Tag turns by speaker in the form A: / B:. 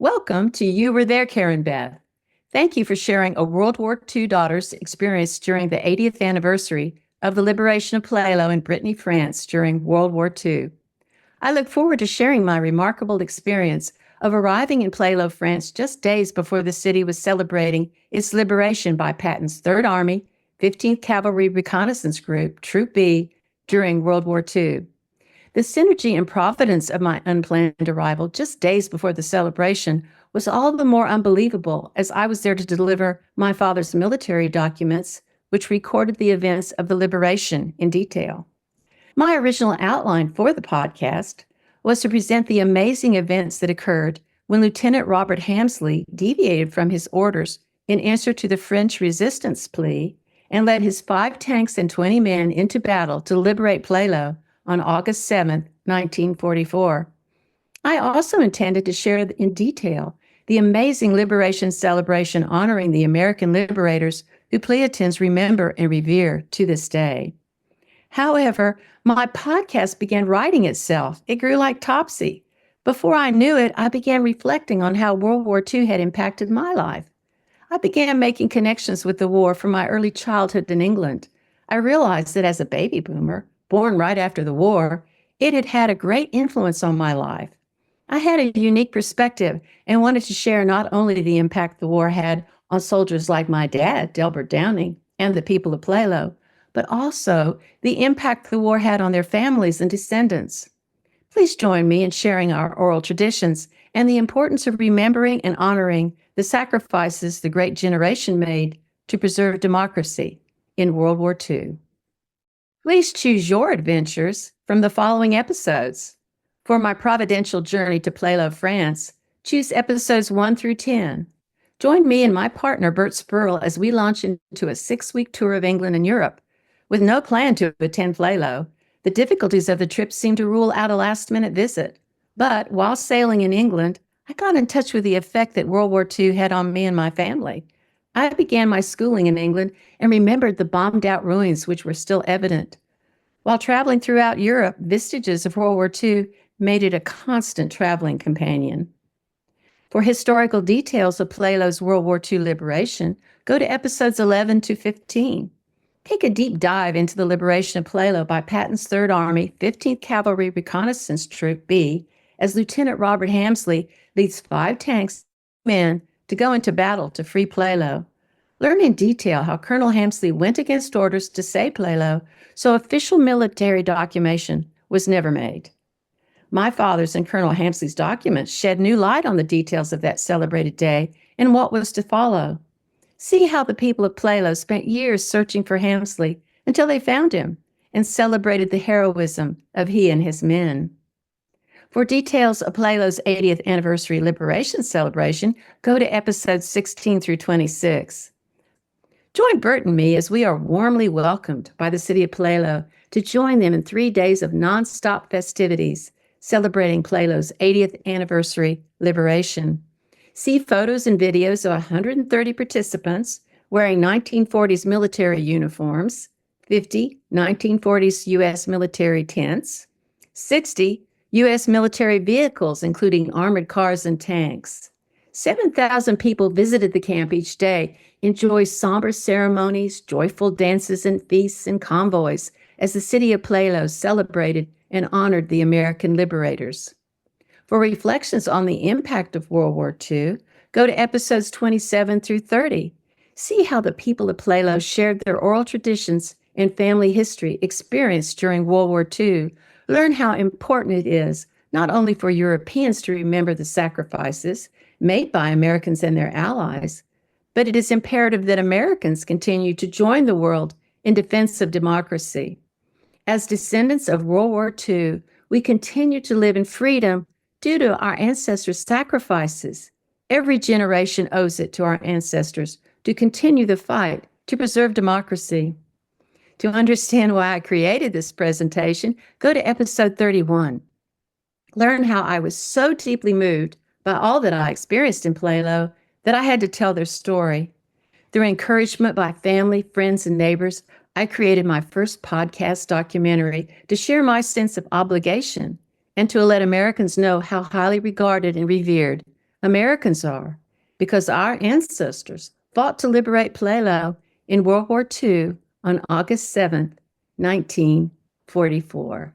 A: Welcome to You Were There, Karen Beth. Thank you for sharing a World War II daughter's experience during the 80th anniversary of the liberation of Plélo in Brittany, France during World War II. I look forward to sharing my remarkable experience of arriving in Plélo, France just days before the city was celebrating its liberation by Patton's 3rd Army, 15th Cavalry Reconnaissance Group, Troop B, during World War II. The synergy and providence of my unplanned arrival just days before the celebration was all the more unbelievable as I was there to deliver my father's military documents, which recorded the events of the liberation in detail. My original outline for the podcast was to present the amazing events that occurred when Lieutenant Robert Hamsley deviated from his orders in answer to the French resistance plea and led his 5 tanks and 20 men into battle to liberate Plélo on August 7, 1944. I also intended to share in detail the amazing liberation celebration honoring the American liberators who Pléiadians remember and revere to this day. However, my podcast began writing itself. It grew like Topsy. Before I knew it, I began reflecting on how World War II had impacted my life. I began making connections with the war from my early childhood in England. I realized that as a baby boomer, born right after the war, it had had a great influence on my life. I had a unique perspective and wanted to share not only the impact the war had on soldiers like my dad, Delbert Downing, and the people of Plélo, but also the impact the war had on their families and descendants. Please join me in sharing our oral traditions and the importance of remembering and honoring the sacrifices the great generation made to preserve democracy in World War II. Please choose your adventures from the following episodes. For my providential journey to Plélo, France, choose episodes 1 through 10. Join me and my partner, Bert Spurl, as we launch into a 6-week tour of England and Europe. With no plan to attend Plélo, the difficulties of the trip seemed to rule out a last-minute visit. But while sailing in England, I got in touch with the effect that World War II had on me and my family. I began my schooling in England and remembered the bombed-out ruins which were still evident. While traveling throughout Europe, vestiges of World War II made it a constant traveling companion. For historical details of Plélo's World War II liberation, go to episodes 11 to 15. Take a deep dive into the liberation of Plélo by Patton's 3rd Army, 15th Cavalry Reconnaissance Troop B, as Lieutenant Robert Hamsley leads 5 tanks and men to go into battle to free Plélo. Learn in detail how Colonel Hamsley went against orders to save Plélo, so official military documentation was never made. My father's and Colonel Hamsley's documents shed new light on the details of that celebrated day and what was to follow. See how the people of Plélo spent years searching for Hamsley until they found him and celebrated the heroism of he and his men. For details of Plélo's 80th anniversary liberation celebration, go to episodes 16 through 26. Join Bert and me as we are warmly welcomed by the city of Plélo to join them in 3 days of nonstop festivities celebrating Plélo's 80th anniversary liberation. See photos and videos of 130 participants wearing 1940s military uniforms, 50 1940s U.S. military tents, 60 U.S. military vehicles, including armored cars and tanks. 7,000 people visited the camp each day, enjoy somber ceremonies, joyful dances and feasts and convoys as the city of Plélo celebrated and honored the American liberators. For reflections on the impact of World War II, go to episodes 27 through 30. See how the people of Plélo shared their oral traditions and family history experienced during World War II. Learn how important it is not only for Europeans to remember the sacrifices made by Americans and their allies, but it is imperative that Americans continue to join the world in defense of democracy. As descendants of World War II, we continue to live in freedom due to our ancestors' sacrifices. Every generation owes it to our ancestors to continue the fight to preserve democracy. To understand why I created this presentation, go to episode 31. Learn how I was so deeply moved by all that I experienced in Plélo that I had to tell their story. Through encouragement by family, friends, and neighbors, I created my first podcast documentary to share my sense of obligation and to let Americans know how highly regarded and revered Americans are, because our ancestors fought to liberate Plélo in World War II on August 7th, 1944.